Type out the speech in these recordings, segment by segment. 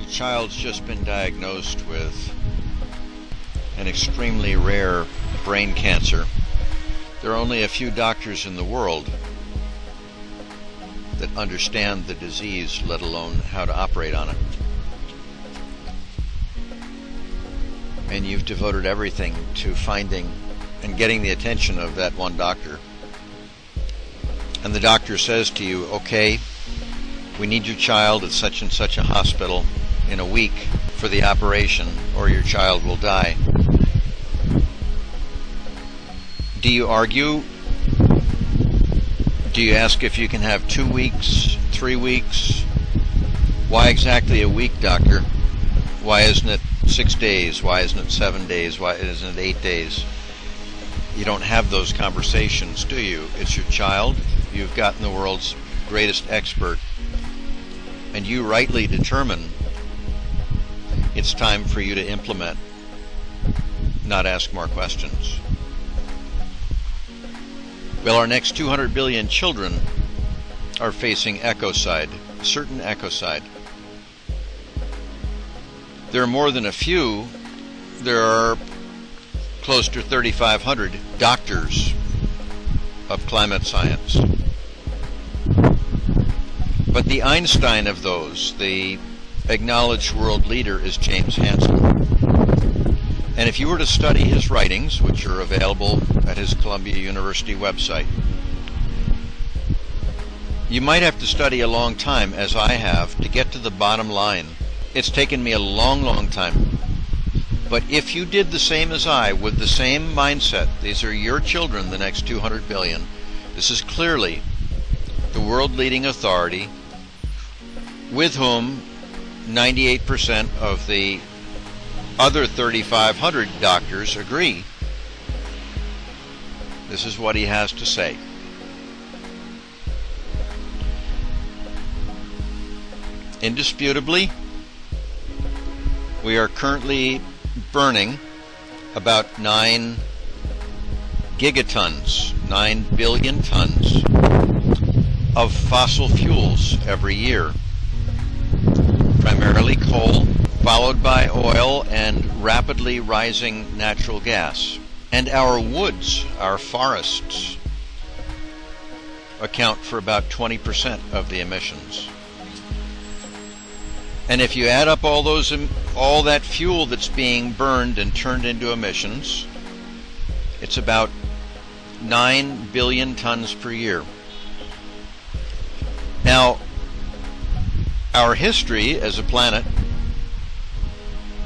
child's just been diagnosed with an extremely rare brain cancer. There are only a few doctors in the world that understand the disease, let alone how to operate on it. And you've devoted everything to finding and getting the attention of that one doctor. And the doctor says to you, okay, we need your child at such and such a hospital in a week for the operation, or your child will die. Do you argue? Do you ask if you can have 2 weeks, 3 weeks? Why exactly a week, doctor? Why isn't it 6 days? Why isn't it 7 days? Why isn't it 8 days? You don't have those conversations, do you? It's your child. You've gotten the world's greatest expert, and you rightly determine it's time for you to implement, not ask more questions. Well, our next 200 billion children are facing ECOCIDE, certain ECOCIDE. There are more than a few. There are close to 3,500 doctors of climate science. But the Einstein of those, the acknowledged world leader, is James Hansen. And if you were to study his writings, which are available at his Columbia University website, you might have to study a long time, as I have, to get to the bottom line. It's taken me a long, long time. But if you did the same as I, with the same mindset, these are your children, the next 200 billion, this is clearly the world-leading authority with whom 98% of the other 3,500 doctors agree. This is what he has to say. Indisputably, we are currently burning about 9 gigatons, 9 billion tons of fossil fuels every year. Primarily coal, followed by oil and rapidly rising natural gas. And our woods, our forests, account for about 20% of the emissions. And if you add up all that fuel that's being burned and turned into emissions, it's about 9 billion tons per year. Now, our history as a planet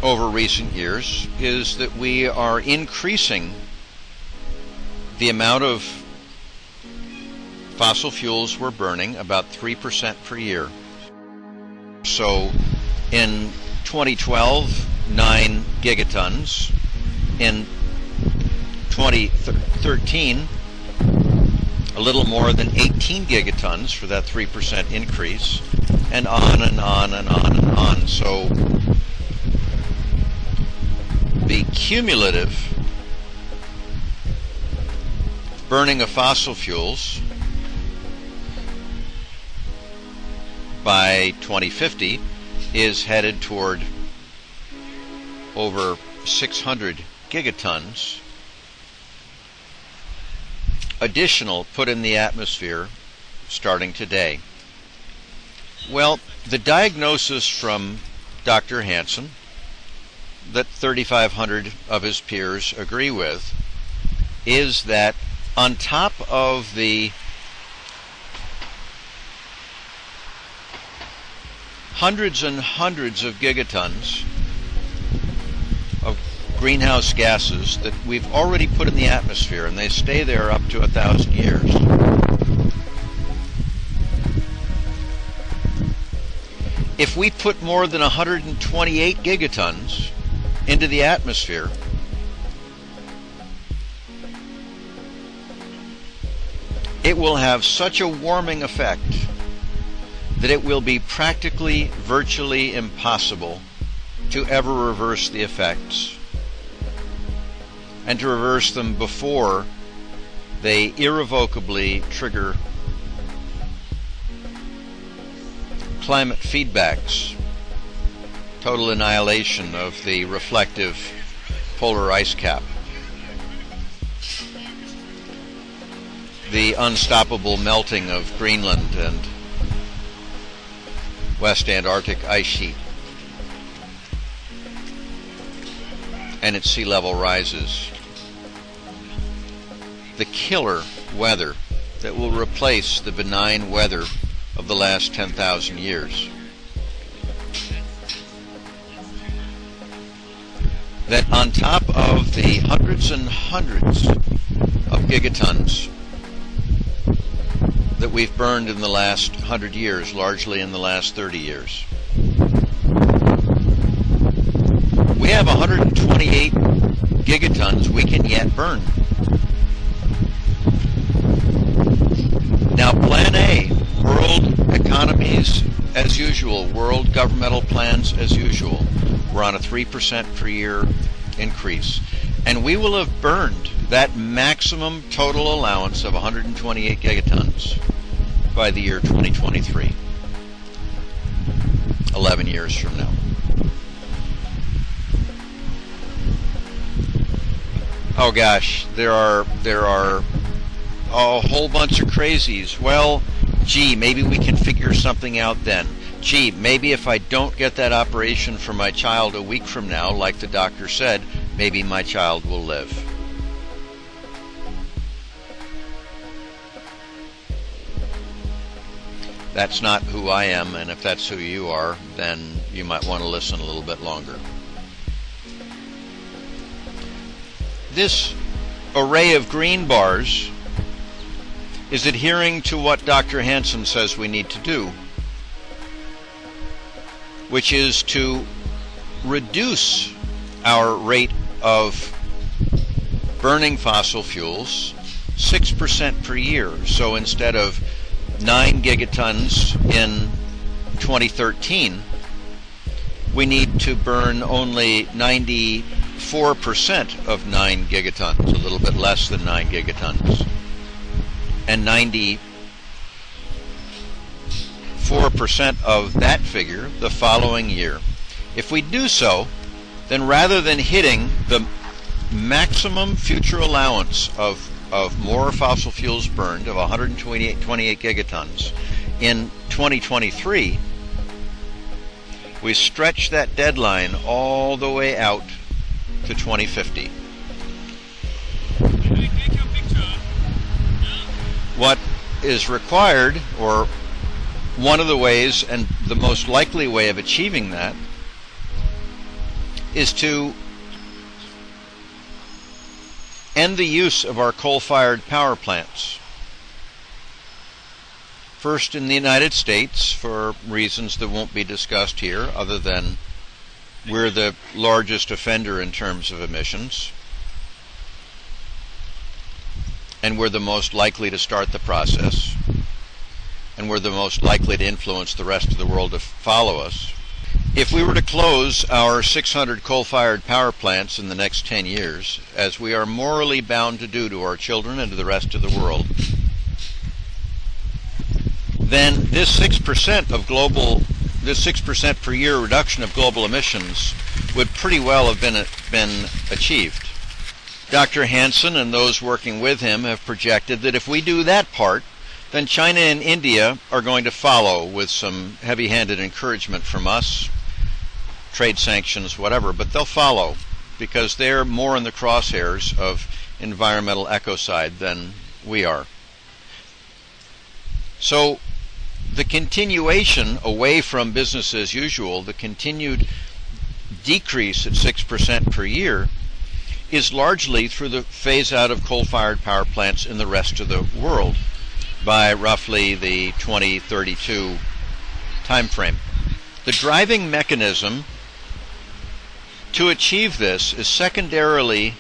over recent years is that we are increasing the amount of fossil fuels we're burning about 3% per year. So in 2012, 9 gigatons. In 2013, a little more than 18 gigatons for that 3% increase, and on and on and on and on. So the cumulative burning of fossil fuels by 2050 is headed toward over 600 gigatons additional put in the atmosphere starting today. Well, the diagnosis from Dr. Hansen that 3,500 of his peers agree with is that on top of the hundreds and hundreds of gigatons of greenhouse gases that we've already put in the atmosphere, and they stay there up to 1,000 years. If we put more than 128 gigatons into the atmosphere, it will have such a warming effect that it will be practically, virtually impossible to ever reverse the effects, and to reverse them before they irrevocably trigger climate feedbacks total annihilation of the reflective polar ice cap, the unstoppable melting of Greenland and West Antarctic ice sheet, and its sea level rises. The killer weather that will replace the benign weather of the last 10,000 years. That on top of the hundreds and hundreds of gigatons that we've burned in the last 100 years, largely in the last 30 years, we have 128 gigatons we can yet burn. Now, Plan A, world economies as usual, world governmental plans as usual. We're on a 3% per year increase. And we will have burned that maximum total allowance of 128 gigatons by the year 2023. 11 years from now. Oh gosh, there are a whole bunch of crazies. Well, gee, maybe we can figure something out then. Gee, maybe if I don't get that operation for my child a week from now, like the doctor said, maybe my child will live. That's not who I am, and if that's who you are, then you might want to listen a little bit longer. This array of green bars is adhering to what Dr. Hansen says we need to do, which is to reduce our rate of burning fossil fuels 6% per year. So instead of 9 gigatons in 2013, we need to burn only 94% of 9 gigatons, a little bit less than 9 gigatons, and 94% of that figure the following year. If we do so, then rather than hitting the maximum future allowance of more fossil fuels burned of 128 gigatons in 2023, we stretch that deadline all the way out to 2050. What is required, or one of the ways and the most likely way of achieving that, is to end the use of our coal-fired power plants. First in the United States, for reasons that won't be discussed here, other than we're the largest offender in terms of emissions, and we're the most likely to start the process, and we're the most likely to influence the rest of the world to follow us. If we were to close our 600 coal-fired power plants in the next 10 years, as we are morally bound to do to our children and to the rest of the world, then this 6% per year reduction of global emissions would pretty well have been achieved. Dr. Hansen and those working with him have projected that if we do that part, then China and India are going to follow with some heavy-handed encouragement from us, trade sanctions, whatever, but they'll follow because they're more in the crosshairs of environmental ecocide than we are. So the continuation away from business as usual, the continued decrease at 6% per year, is largely through the phase out of coal-fired power plants in the rest of the world by roughly the 2032 time frame. The driving mechanism to achieve this is secondarily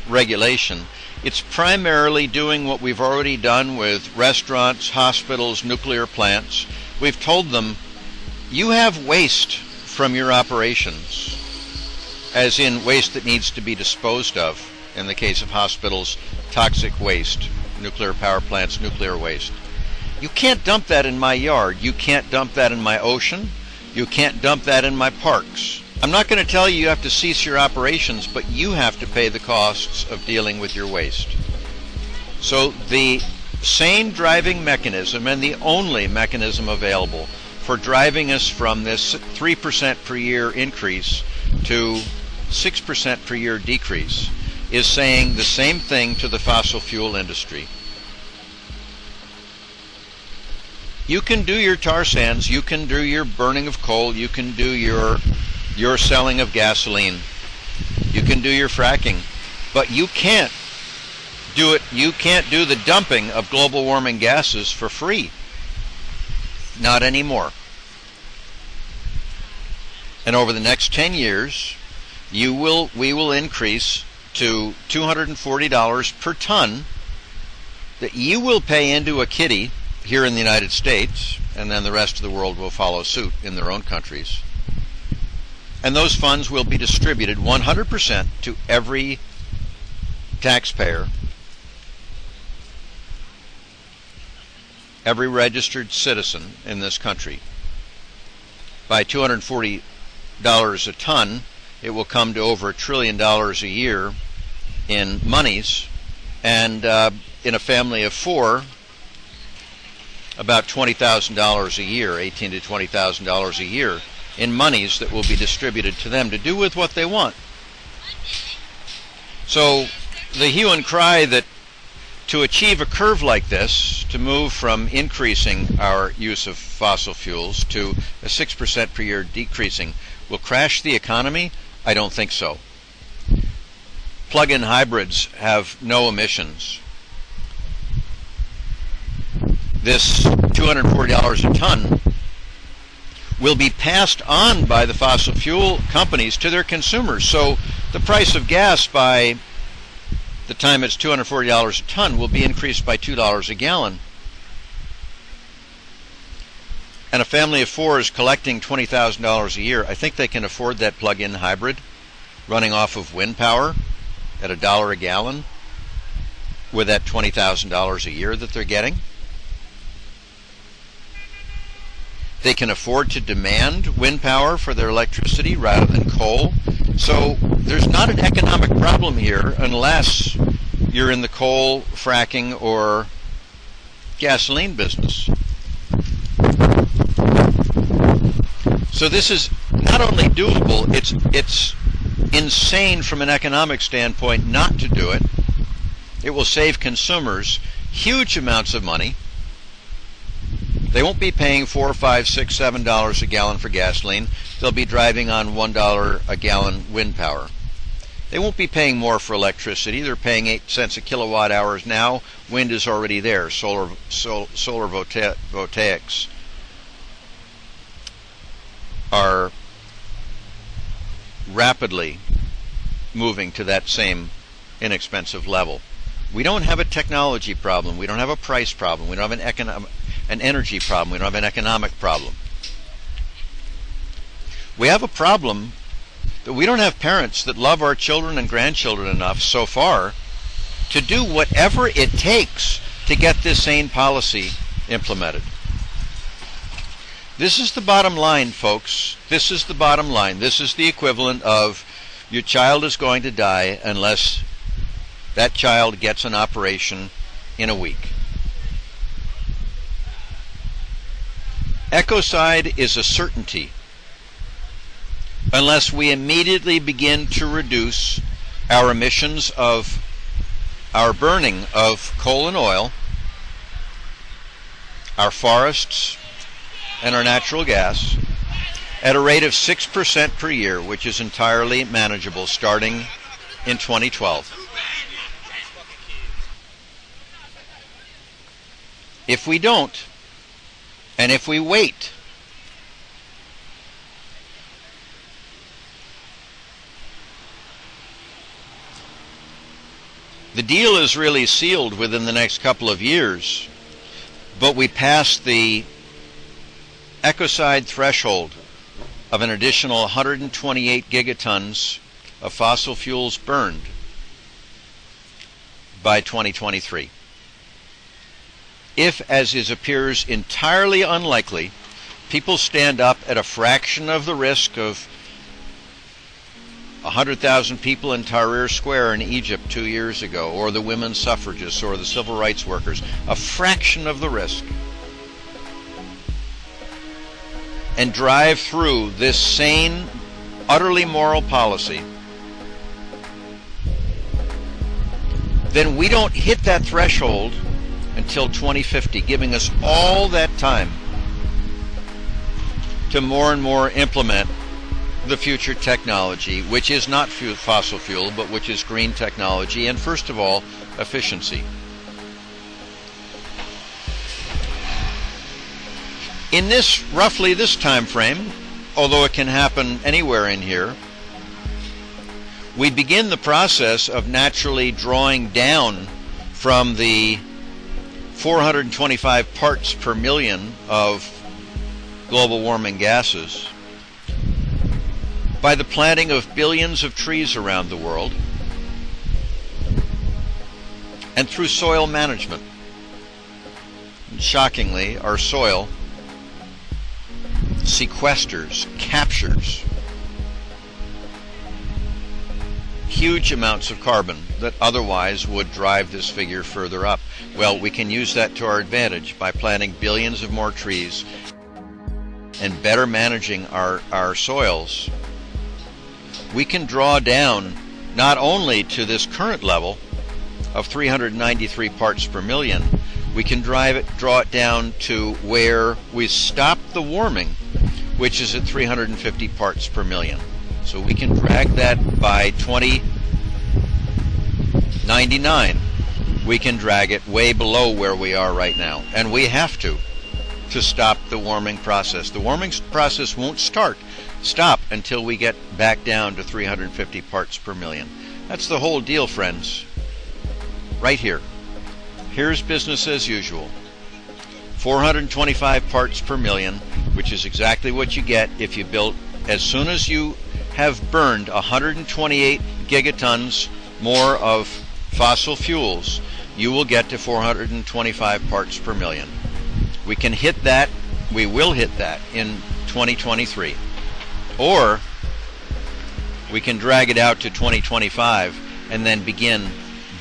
regulation. It's primarily doing what we've already done with restaurants, hospitals, nuclear plants. We've told them, you have waste from your operations, as in waste that needs to be disposed of. In the case of hospitals, toxic waste, nuclear power plants, nuclear waste. You can't dump that in my yard. You can't dump that in my ocean. You can't dump that in my parks. I'm not going to tell you you have to cease your operations, but you have to pay the costs of dealing with your waste. So the sane driving mechanism, and the only mechanism available for driving us from this 3% per year increase to 6% per year decrease, is saying the same thing to the fossil fuel industry. You can do your tar sands, you can do your burning of coal, you can do your selling of gasoline, you can do your fracking, but you can't do it. You can't do the dumping of global warming gases for free. Not anymore. And over the next 10 years, we will increase to $240 per ton that you will pay into a kitty here in the United States, and then the rest of the world will follow suit in their own countries. And those funds will be distributed 100% to every taxpayer, every registered citizen in this country. By $240 a ton, it will come to over $1 trillion a year in monies, and in a family of four, about $20,000 a year, $18,000 to $20,000 a year in monies that will be distributed to them to do with what they want. So the hue and cry that to achieve a curve like this, to move from increasing our use of fossil fuels to a 6% per year decreasing, will crash the economy? I don't think so. Plug-in hybrids have no emissions. This $240 a ton will be passed on by the fossil fuel companies to their consumers. So the price of gas by the time it's $240 a ton will be increased by $2 a gallon. And a family of four is collecting $20,000 a year. I think they can afford that plug-in hybrid running off of wind power at $1 a gallon with that $20,000 a year that they're getting. They can afford to demand wind power for their electricity rather than coal. So there's not an economic problem here unless you're in the coal, fracking, or gasoline business. So this is not only doable, it's insane from an economic standpoint not to do it. It will save consumers huge amounts of money. They won't be paying $4, $5, $6, $7 a gallon for gasoline. They'll be driving on $1 a gallon wind power. They won't be paying more for electricity. They're paying 8 cents a kilowatt hours now. Wind is already there. Solar voltaics are rapidly moving to that same inexpensive level. We don't have a technology problem. We don't have a price problem. We don't have an energy problem. We don't have an economic problem. We have a problem that we don't have parents that love our children and grandchildren enough so far to do whatever it takes to get this sane policy implemented. This is the bottom line, folks. This is the bottom line. This is the equivalent of your child is going to die unless that child gets an operation in a week. ECOCIDE is a certainty unless we immediately begin to reduce our emissions of our burning of coal and oil, our forests, and our natural gas at a rate of 6% per year, which is entirely manageable starting in 2012. If we don't, and if we wait, the deal is really sealed within the next couple of years, but we pass the ECOCIDE threshold of an additional 128 gigatons of fossil fuels burned by 2023. If, as appears entirely unlikely, people stand up at a fraction of the risk of 100,000 people in Tahrir Square in Egypt 2 years ago, or the women's suffragists, or the civil rights workers, a fraction of the risk, and drive through this sane, utterly moral policy, then we don't hit that threshold until 2050, giving us all that time to more and more implement the future technology, which is not fossil fuel, but which is green technology, and first of all, efficiency. In this, roughly this time frame, although it can happen anywhere in here, we begin the process of naturally drawing down from the 425 parts per million of global warming gases by the planting of billions of trees around the world, and through soil management. And shockingly, our soil sequesters, captures huge amounts of carbon that otherwise would drive this figure further up. Well, we can use that to our advantage by planting billions of more trees and better managing our soils. We can draw down not only to this current level of 393 parts per million, we can draw it down to where we stop the warming, which is at 350 parts per million. So we can drag that by 2099. We can drag it way below where we are right now. And we have to stop the warming process. The warming process won't stop until we get back down to 350 parts per million. That's the whole deal, friends. Right here. Here's business as usual. 425 parts per million, which is exactly what you get if you build, as soon as you have burned 128 gigatons more of fossil fuels, you will get to 425 parts per million. We can hit that, we will hit that in 2023. Or we can drag it out to 2025 and then begin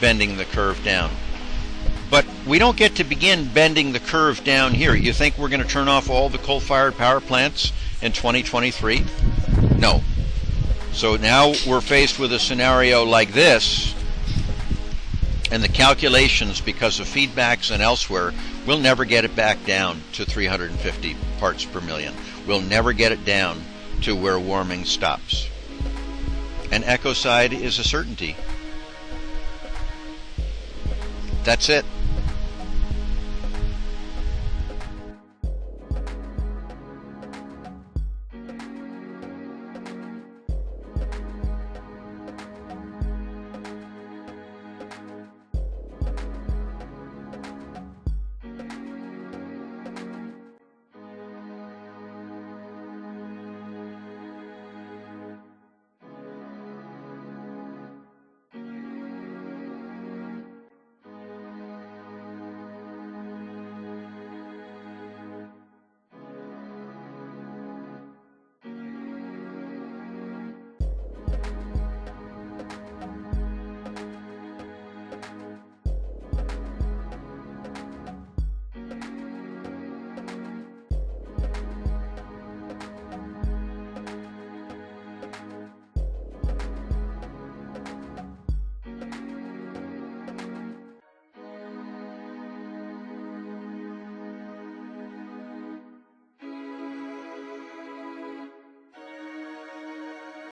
bending the curve down. But we don't get to begin bending the curve down here. You think we're going to turn off all the coal-fired power plants in 2023? No. So now we're faced with a scenario like this, and the calculations, because of feedbacks and elsewhere, we'll never get it back down to 350 parts per million. We'll never get it down to where warming stops. And ECOCIDE is a certainty. That's it.